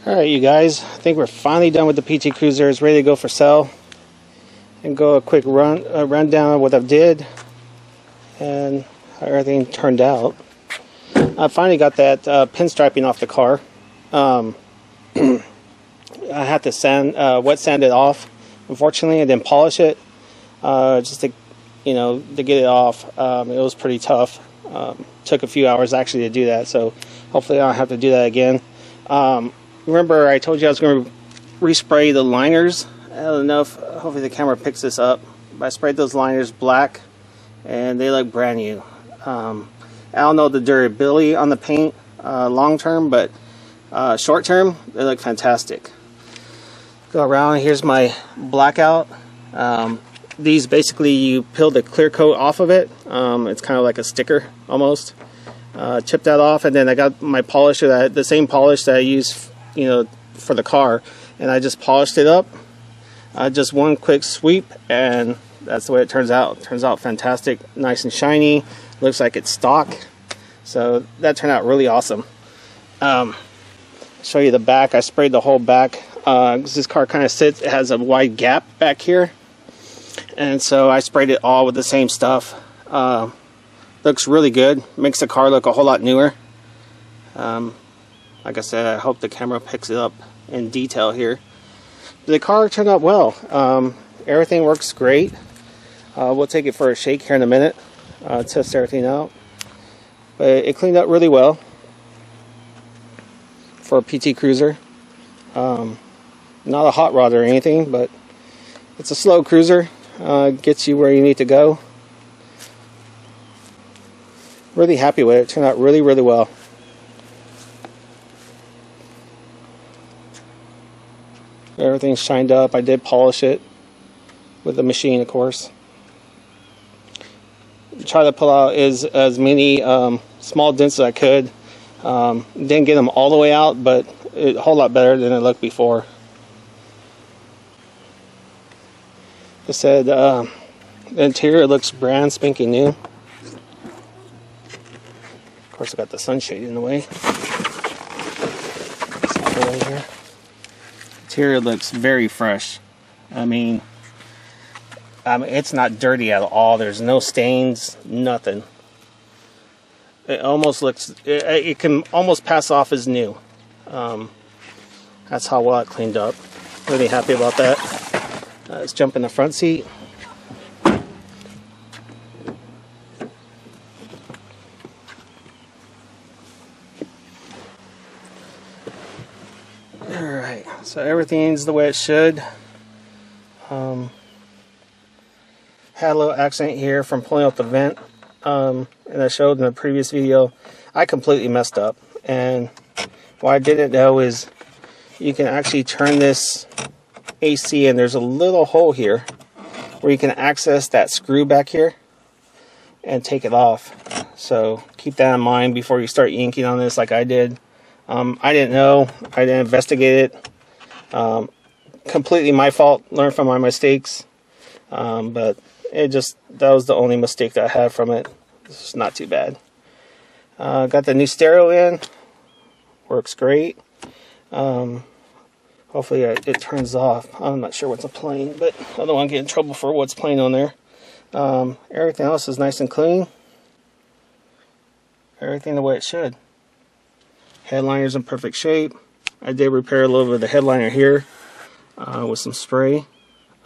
Alright, you guys, I think we're finally done with the PT Cruiser. It's ready to go for sale. And go a quick rundown of what I did and how everything turned out. I finally got that pinstriping off the car. I had to wet sand it off, unfortunately, and then polish it just to, to get it off. It was pretty tough. Took a few hours actually to do that, so hopefully I don't have to do that again. Remember I told you I was going to respray the liners. I don't know if hopefully the camera picks this up, but I sprayed those liners black and they look brand new. I don't know the durability on the paint long term, but short term they look fantastic. Go around, here's my blackout. These basically you peel the clear coat off of it. It's kind of like a sticker almost. Chip that off, and then I got my polisher, the same polish that I use for the car, and I just polished it up. Just one quick sweep, and that's the way it turns out. It turns out fantastic, nice and shiny. Looks like it's stock, so that turned out really awesome. Show you the back. I sprayed the whole back because this car kind of sits. It has a wide gap back here, and so I sprayed it all with the same stuff. Looks really good. Makes the car look a whole lot newer. Like I said, I hope the camera picks it up in detail here. The car turned out well. Everything works great. We'll take it for a shake here in a minute. Test everything out. But it cleaned up really well for a PT Cruiser. Not a hot rod or anything, but it's a slow cruiser. Gets you where you need to go. Really happy with it. It turned out really, really well. Everything's shined up. I did polish it with the machine, of course. Try to pull out as many small dents as I could. Didn't get them all the way out, but a whole lot better than it looked before. I said the interior looks brand spanking new. Of course, I got the sunshade in the way. Right here. Interior looks very fresh. I mean, it's not dirty at all. There's no stains, nothing. It almost looks, it can almost pass off as new. That's how well it cleaned up. Really happy about that. Let's jump in the front seat. Alright, so everything's the way it should. Had a little accident here from pulling out the vent, and I showed in the previous video. I completely messed up, and what I didn't know is you can actually turn this AC, and there's a little hole here where you can access that screw back here and take it off. So keep that in mind before you start yanking on this like I did. I didn't know. I didn't investigate it. Completely my fault. Learn from my mistakes. But that was the only mistake that I had from it. It's not too bad. Got the new stereo in. Works great. Hopefully it turns off. I'm not sure what's playing, but I don't want to get in trouble for what's playing on there. Everything else is nice and clean. Everything the way it should. Headliner's in perfect shape. I did repair a little bit of the headliner here with some spray.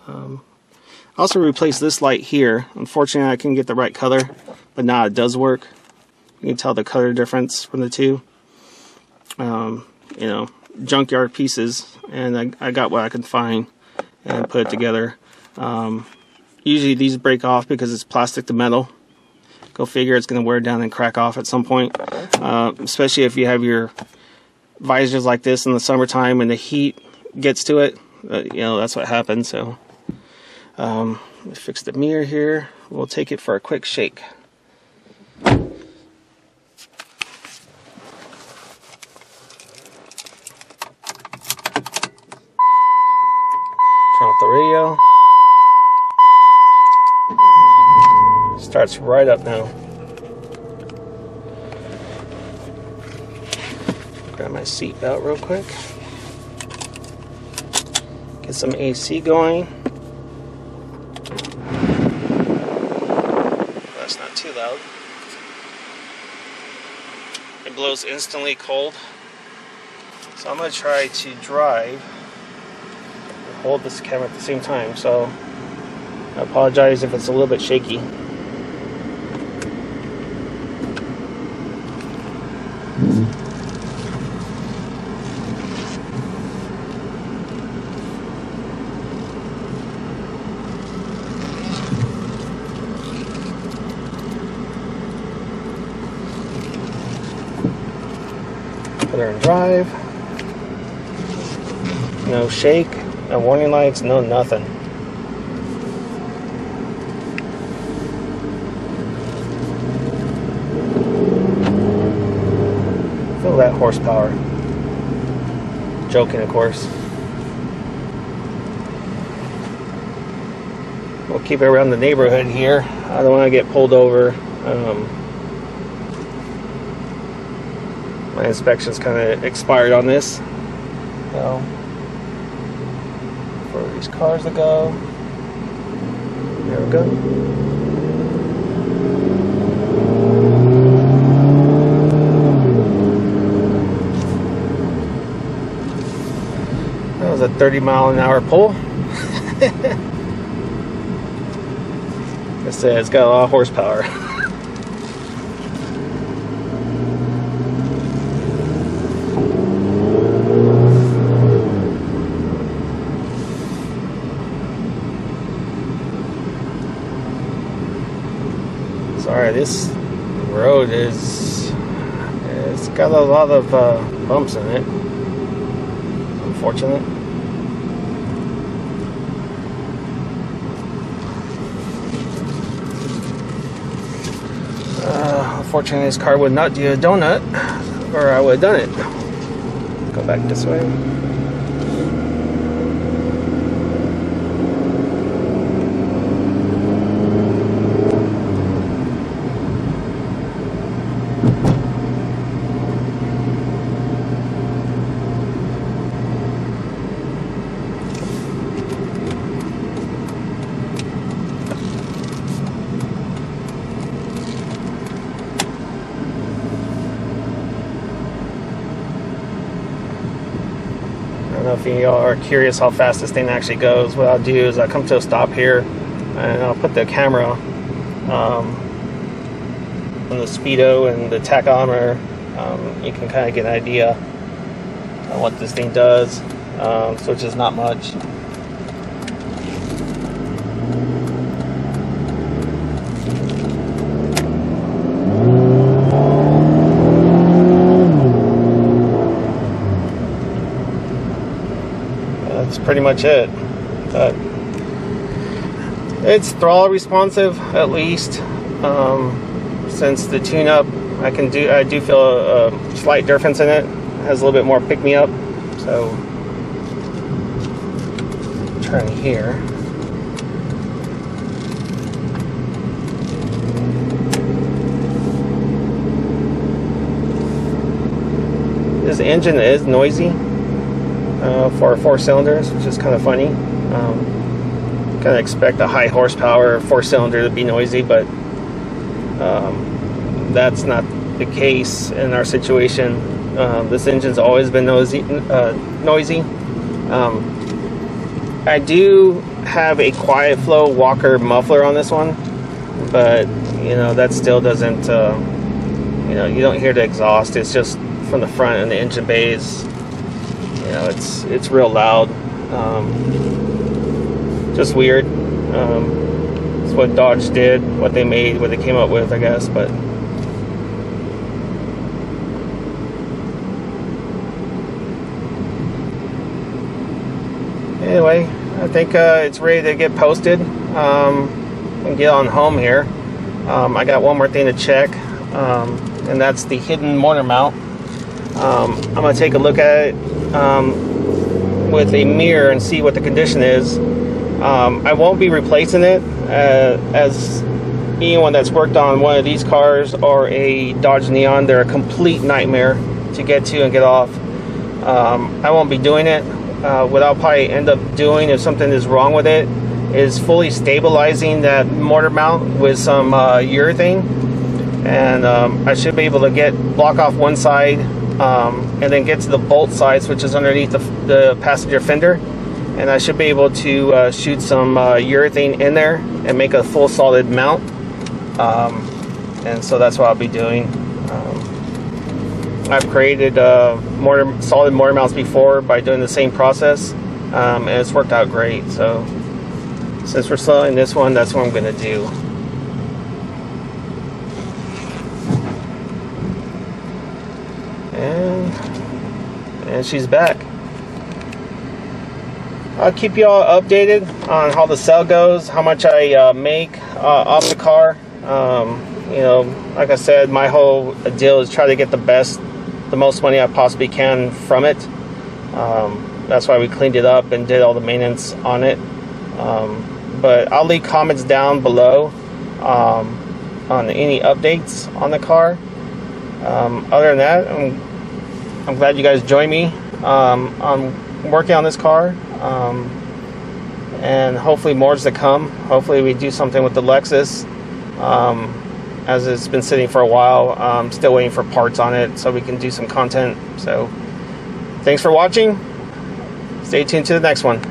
I also replaced this light here. Unfortunately, I couldn't get the right color, but now it does work. You can tell the color difference from the two. Junkyard pieces, and I got what I could find and put it together. Usually these break off because it's plastic to metal. Go figure, it's going to wear down and crack off at some point, especially if you have your visors like this in the summertime and the heat gets to it. That's what happens. So let me fix the mirror here. We'll take it for a quick shake. Turn off the radio. Starts right up now. Grab my seat belt real quick. Get some AC going. That's not too loud. It blows instantly cold. So I'm going to try to drive and hold this camera at the same time. So I apologize if it's a little bit shaky. Put her in drive. No shake, no warning lights, no nothing. Feel that horsepower. Joking, of course. We'll keep it around the neighborhood here. I don't want to get pulled over. My inspection's kind of expired on this. So, for these cars to go. There we go. That was a 30-mile-an-hour pull. I said it's got a lot of horsepower. Sorry, this road it's got a lot of bumps in it. Unfortunate. Unfortunately, this car would not do a donut, or I would have done it. Go back this way. I don't know if y'all are curious how fast this thing actually goes. What I'll do is I'll come to a stop here and I'll put the camera on the speedo and the tachometer. You can kind of get an idea on what this thing does, so it's just not much. That's pretty much it. But it's throttle responsive, at least. Since the tune-up, I do feel a slight difference in it. It has a little bit more pick-me-up. So, turn here. This engine is noisy. For 4 cylinders, which is kind of funny. Kind of expect a high horsepower 4-cylinder to be noisy, but that's not the case in our situation. This engine's always been noisy. I do have a quiet flow Walker muffler on this one, but you know that still doesn't. You know, you don't hear the exhaust. It's just from the front and the engine bays. You know, it's real loud. Just weird. It's what Dodge did, what they came up with, I guess. But anyway, I think it's ready to get posted and get on home here. I got one more thing to check, and that's the hidden motor mount. I'm going to take a look at it with a mirror and see what the condition is. I won't be replacing it, as anyone that's worked on one of these cars or a Dodge Neon, they're a complete nightmare to get to and get off. I won't be doing it, what I'll probably end up doing if something is wrong with it is fully stabilizing that mortar mount with some urethane, and I should be able to block off one side and then get to the bolt sides, which is underneath the passenger fender, and I should be able to shoot some urethane in there and make a full solid mount, and so that's what I'll be doing. I've created solid mortar mounts before by doing the same process, and it's worked out great. So since we're selling this one, that's what I'm going to do. And she's back. I'll keep you all updated on how the sale goes, how much I make off the car. You know, like I said, my whole deal is try to get the most money I possibly can from it. That's why we cleaned it up and did all the maintenance on it. But I'll leave comments down below on any updates on the car. Other than that, I'm glad you guys joined me on working on this car, and hopefully more's to come. Hopefully we do something with the Lexus, as it's been sitting for a while. I'm still waiting for parts on it so we can do some content. So thanks for watching. Stay tuned to the next one.